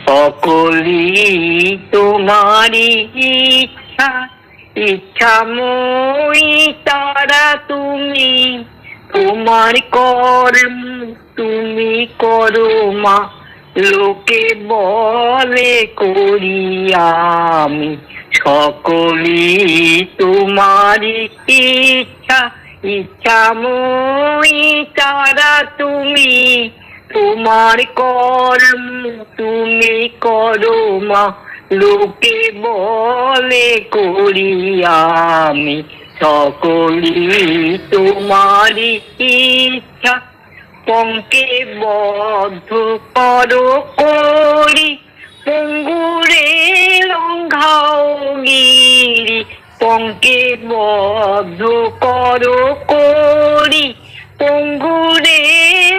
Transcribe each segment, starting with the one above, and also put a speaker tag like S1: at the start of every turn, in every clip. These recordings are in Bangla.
S1: সকলি তোমারই ইচ্ছা, ইচ্ছাময়ী তারা তুমি। তোমার কর্ম তুমি করো মা, লোকে বলে করি আমি। সকলি তোমারই ইচ্ছা, ইচ্ছাময়ী তারা তুমি। তোমার কর্ম তুমি করো মা, লোকে বলে করি আমি। সকলি তোমারই ইচ্ছা, পঙ্কে বদ্ধ করো করি। পঙ্গুরে লঙ্ঘাও গিরি, পঙ্কে বদ্ধ করো করি। পঙ্গুরে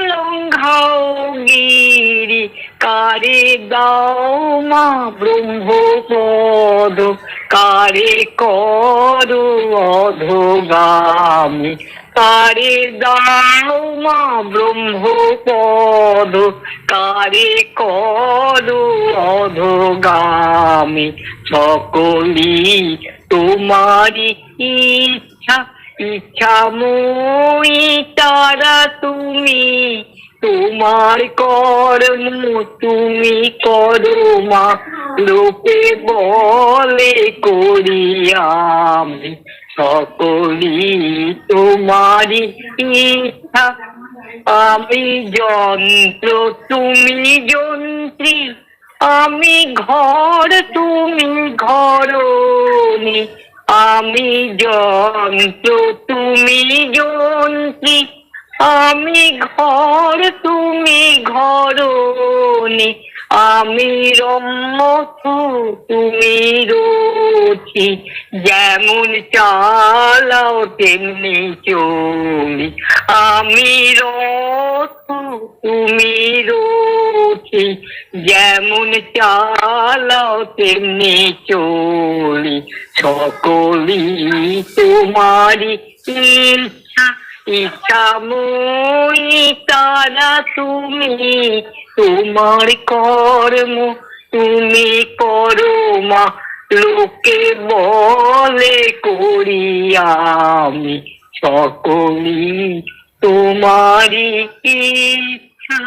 S1: লঙ্ঘাও গিরি, কারে দাও মা ব্রহ্মপদ, কারে করো অধোগামী। কারে দাও মা ব্রহ্মপদ, কারে করো অধোগামী। সকলি তোমারই ইচ্ছা, ইচ্ছাময়ী তারা তুমি। তোমার কর্ম তুমি করো মা, লোকে বলে করি আমি। সকলি তোমারই ইচ্ছা, আমি যন্ত্র তুমি যন্ত্রী। আমি ঘর তুমি ঘরণী, আমি যন্ত্র তুমি যন্ত্রী। আমি ঘর তুমি ঘরণী, আমি রম্য তুমি রথি। যেমন চালাও তেমনি চলি, আমি রথ তুমি রথি। যেমন চালাও তেমনি চলি, সকলি তোমারই ইচ্ছা, ইচ্ছাময়ী তারা তুমি। তোমার কর্ম তুমি করো মা, লোকে বলে করি আমি। সকলি তোমারই ইচ্ছা।